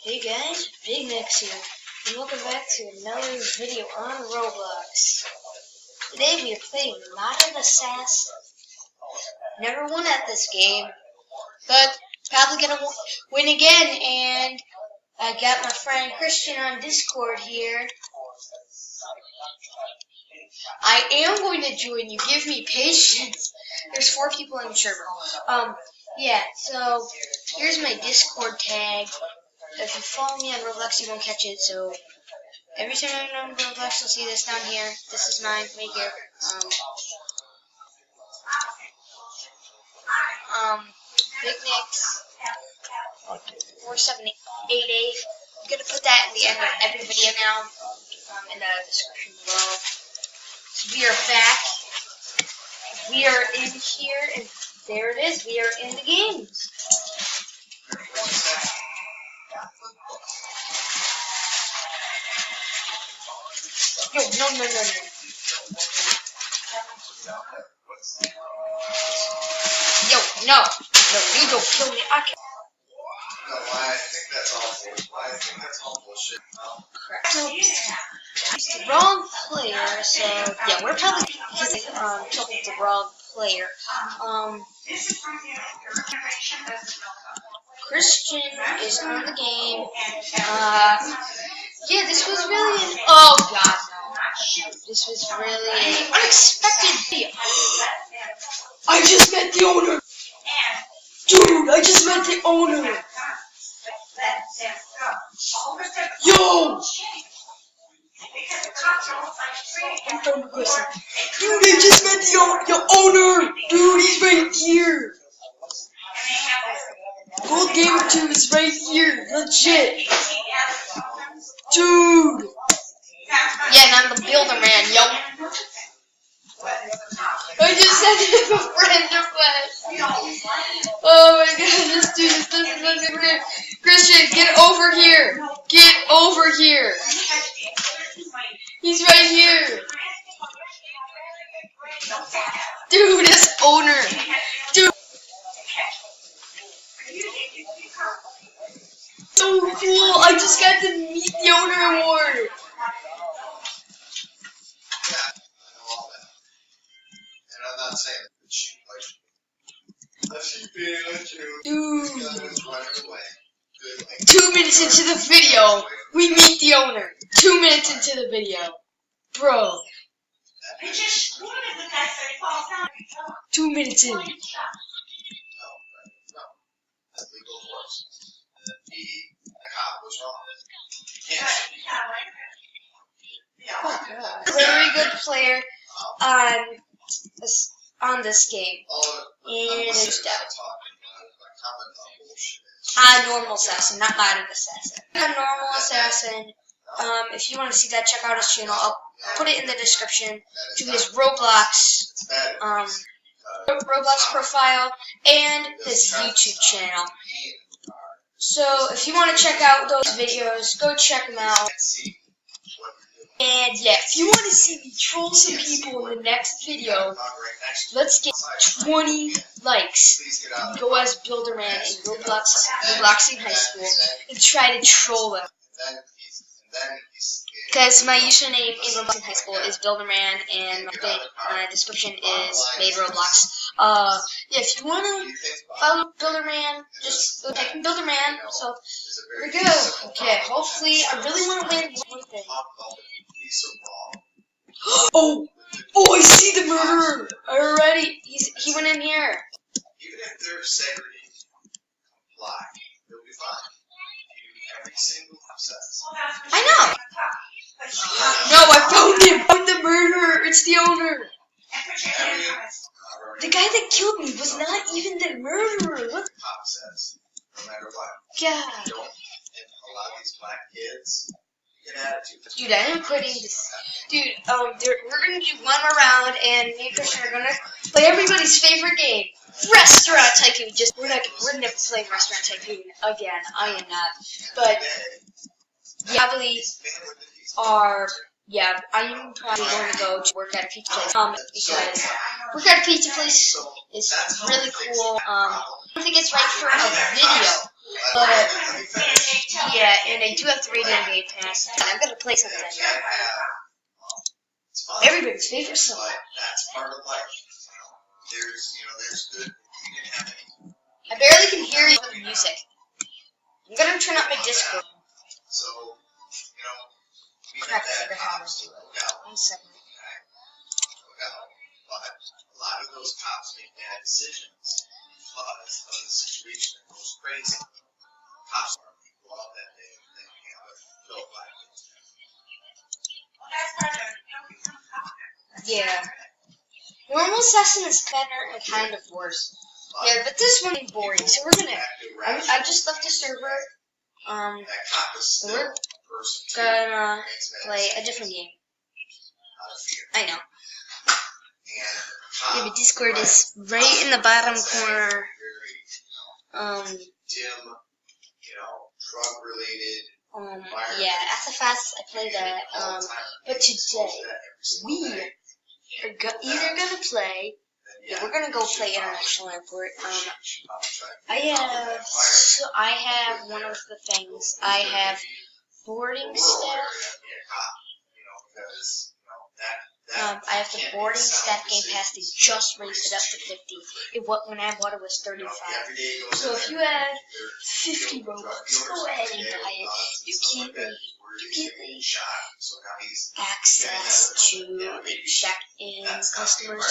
Hey guys, Big Mix here, and welcome back to another video on Roblox. Today we are playing Modern Assassin. Never won at this game, but probably gonna win again, and I got my friend Christian on Discord here. I am going to join you, give me patience. There's 4 people in the server. Yeah, so here's my Discord tag. If you follow me on Roblox, you won't catch it, so every time I'm on Roblox, you'll see this down here. This is mine, right here. Big Mix 4788. I'm gonna put that in the end of every video now, in the description below. So we are back. We are in here, and there it is. We are in the games. Yo, no. Yo, no, you don't kill me. I can't. No, I think that's all bullshit. Crap. So, it's the wrong player, so, yeah, we're probably talking the wrong player. Christian is on the game. Yeah, this was really oh god, no. This was really an unexpected video. I just met the owner! Dude, I just met the owner! Yo! I'm from Christian. Dude, I just met the owner! Dude, he's right here! Gold Gamer 2 is right here, legit! Dude! Yeah, and I'm the builder man, yo! I just sent him a friend request! Oh my god, this dude is looking for Christian, get over here! Get over here! He's right here! Dude, this owner! Dude! So cool! I just got to meet the owner award! Yeah, I know all that. And I'm not saying that she likes you. Dude! 2 minutes into the video, we meet the owner. 2 minutes into the video. Bro. 2 minutes in. That's legal force. The cop was wrong. Very good player on this game. And it's dead. Normal assassin, not modern assassin. Normal assassin. If you want to see that, check out his channel. I'll put it in the description to his Roblox profile and his YouTube channel. So if you want to check out those videos, go check them out. And yeah, if you want to see me troll some people in the next video, let's get 20 likes. Go as Builderman in Roblox in high school and try to troll them. Because my username in Roblox in high school is Builderman, and my description is made Roblox. Yeah, if you want to follow Builderman, just go type in Builderman. So, here we go. Okay, hopefully, I really want to win one thing. Oh, I see the murderer already. He went in here. Even if they're segregated, comply. You'll be fine. You every single process. I know. No, I found him. I found the murderer. It's the owner. The guy that killed me was not even the murderer. What? Cop says, no matter what. God. Don't allow these black kids. Dude, I am quitting this. Dude, we're gonna do one more round, and me and Christian are gonna play everybody's favorite game, Restaurant Tycoon. We're never playing Restaurant Tycoon again. I am not. But yeah, probably are. Yeah, I am probably going to go to work at a pizza place. Because work at a pizza place is really cool. I don't think it's right for a video. But yeah, I do have the radio game pass. I'm gonna play something. It's fun. Everybody's favorite song. But that's part of life. There's good. You didn't have any. I barely can hear you with the music. I'm gonna turn up my Discord. So, we Crap, had I that forgot how cops to to do look out. 1 second. But a lot of those cops make bad decisions because of the situation that goes crazy. Cops are people out that day that have killed black kids. Yeah. Normal session is better and kind of worse. Yeah, but this one is boring. So we're gonna. I just left the server. That cop is So still we're a person too. gonna Makes bad play a decisions different game. out of fear. I know. And Yeah, but Discord is right in the bottom corner. very, dim, drug-related. Yeah, SFS. I play that. But today we are either gonna play. Yeah, we're gonna go play International Airport. I have one of the things. I have boarding staff. I have the boarding staff game pass. They just raised it up to 50. When I bought it was 35. So if you have 50 Robux, go ahead and buy it. You get access to check-in customers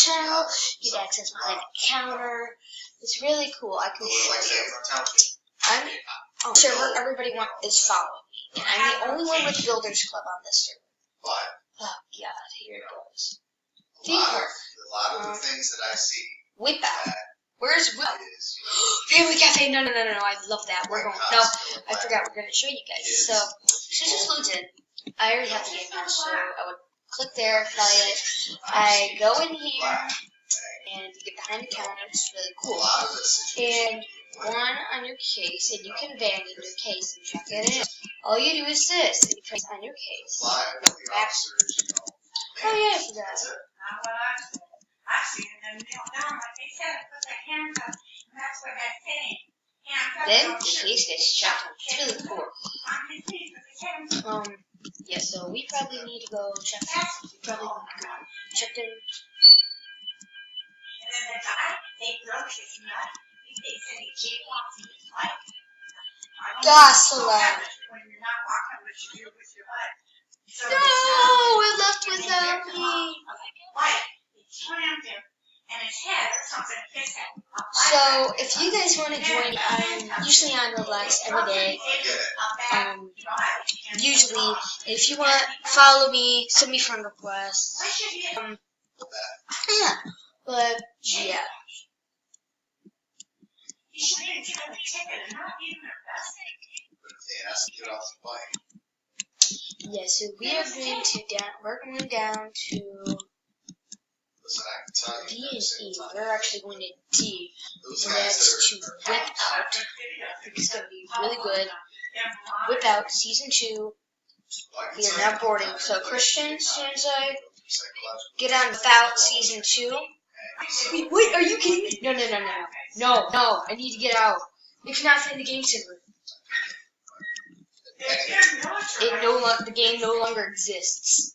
to the hotel. You get access behind the counter. It's really cool. I can show you. I'm server. Everybody is following me, and I'm the only one with Builders Club on this server. Oh God, here it goes. A lot of the things that I see. Whip out. Where's Whip? Family Cafe. No. I love that. We're going. No, I forgot. We're gonna show you guys. So, this just loads in. I already have the game pass, so I would click there, play it. I go in here, and you get behind the counter. It's really cool. And one on your case, and you can abandon your case and check it in. All you do is this, and you press on your case. Back. Oh yeah, I forgot. Then the case gets checked. It's really cool. Yeah, so we probably need to go check. We probably need to go check in. God, so loud. No, it left without me. So, if you guys want to join, I'm usually on Roblox every day. Usually, if you want, follow me, send me friend requests. Yeah, but yeah. Yeah, so we are going to we're going down to D and E. We're actually going to D, and that's to Whip Out. It's going to be really good. Whip Out Season 2. We are now boarding. So Christian, as soon as I get on Whip Out Season 2. Wait, are you kidding me? No, I need to get out. We cannot find the game server. The game no longer exists.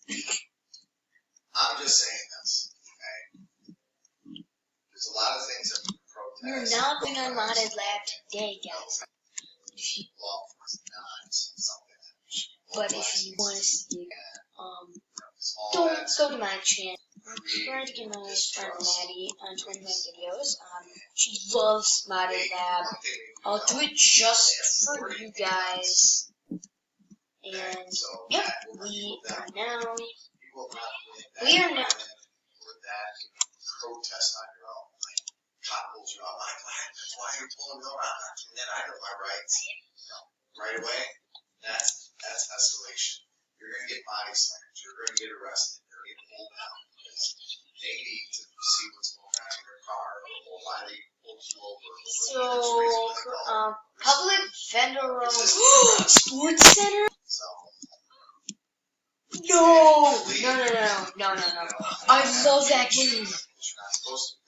I'm just saying this, okay? There's a lot of things that we protest. We're not going on Modded Lab today, guys. But if you want to see it, don't go to my channel. I'm trying to get my friend Maddie on 29 videos. She loves Modded Lab. I'll do it just for you guys. And yep, we are now. Protest on your own. Like, cop pulls you out. That's why you're pulling me over. I'm not doing that. I know my rights. Right away, that's escalation. You're going to get body slammed. You're going to get arrested. You're going to get pulled down because they need to see what's going on in your car or why they pulled you over. So, public vendor sports center. So. No. I love that game.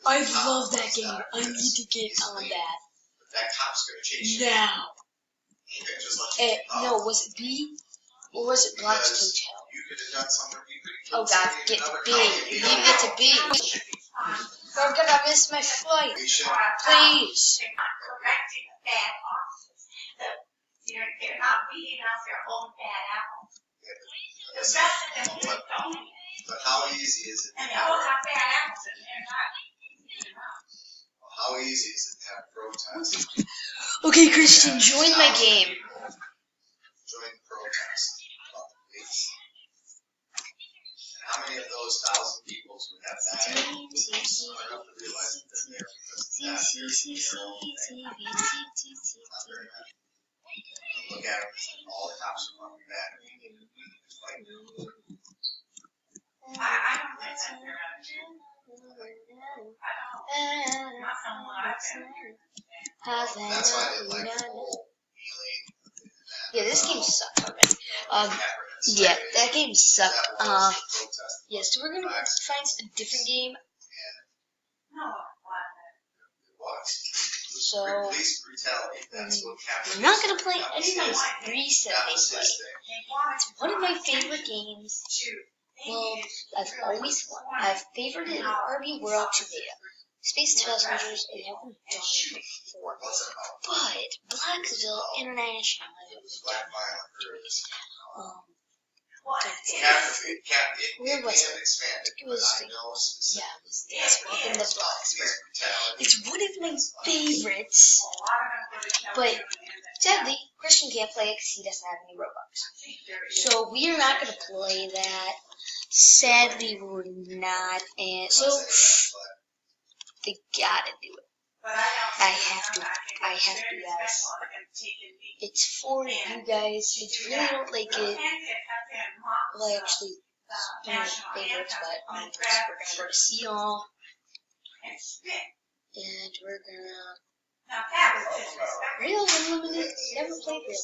I love that game. I need to get on that. That cop's going to chase you. Now. No, was it B or was it Black's Hotel? You could have done something. Oh God, get to B. You need to get to B. I'm gonna miss my flight. Please. They're not beating off their own bad apple. But how easy is it? And they all have bad apples and they're not beating them out. How easy is it to have protests? Okay, Christian, join my game. Join the protest about the police. How many of those 1,000 people would have that? I don't have to realize that they're there because of that. Look at them. All the cops are coming back. I don't think that they're out of jail. That's why they like the whole healing. Yeah, this game sucked already. Yeah, that game sucked. Yeah, so we're gonna find a different game. So we're not gonna play any of those recent games. It's one of my favorite games. Well, I've always won. I've favored it in RB World Trivia. Space Passengers, I haven't done it before. But Blacksville International, where was it? It was, yeah, it's Welcome to Blacksville. It's one of my favorites, but sadly, Christian can't play it because he doesn't have any Robux. So we are not going to play that. Sadly, we're not, and so they gotta do it. I have to, guys. It's for you guys. If you really don't like it, well, actually, it's one of my favorites, but we're gonna see y'all, and we're gonna Real Unlimited. Never played Real.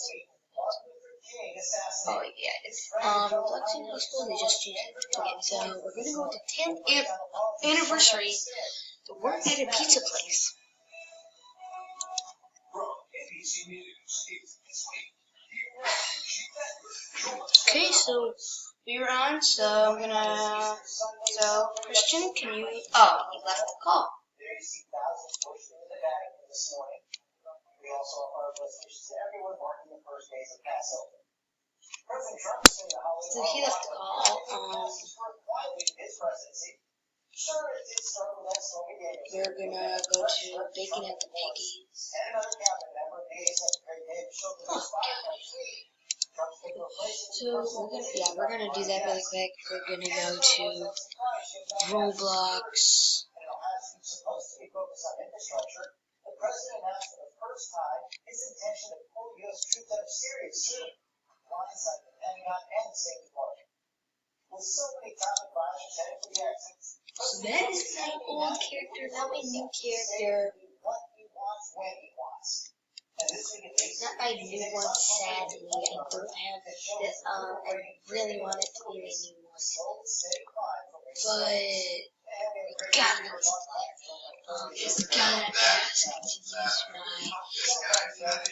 Oh yeah, it's Lexington High School. They just changed it again. So we're gonna go to 10th anniversary. To work at a pizza place. Okay, so we're on. So I'm gonna. So Christian, can you? Oh, he left the call. So he left the call. We're gonna go to Bacon at the Piggies. Oh, so we're gonna do that really quick. We're gonna go to Roblox. So that is my old character, not my new character. Not my new one, sadly. I don't have it. I really want it to be my new one. But I gotta know what's play. Just gotta ask to use my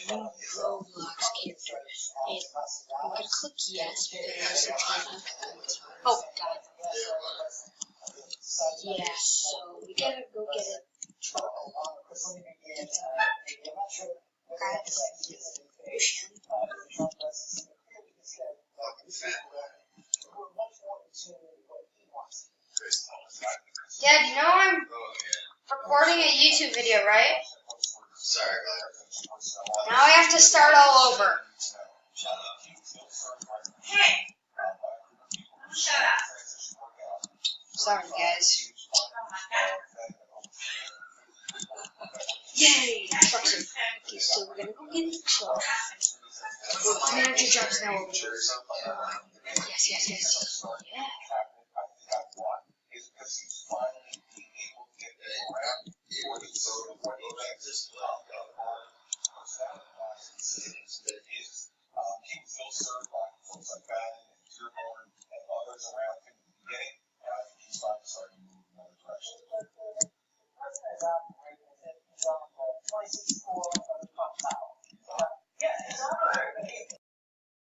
new Roblox character. And I'm gonna click yes because it's gonna. Oh, God. Yeah, so we gotta go get it. Dad, you know I'm recording a YouTube video, right? Sorry, now I have to start all over. Hey! Shut up. Sorry, guys. Yay! Trucks. Okay, so we're gonna go get the truck. Manager jobs now over. Yes. Yeah.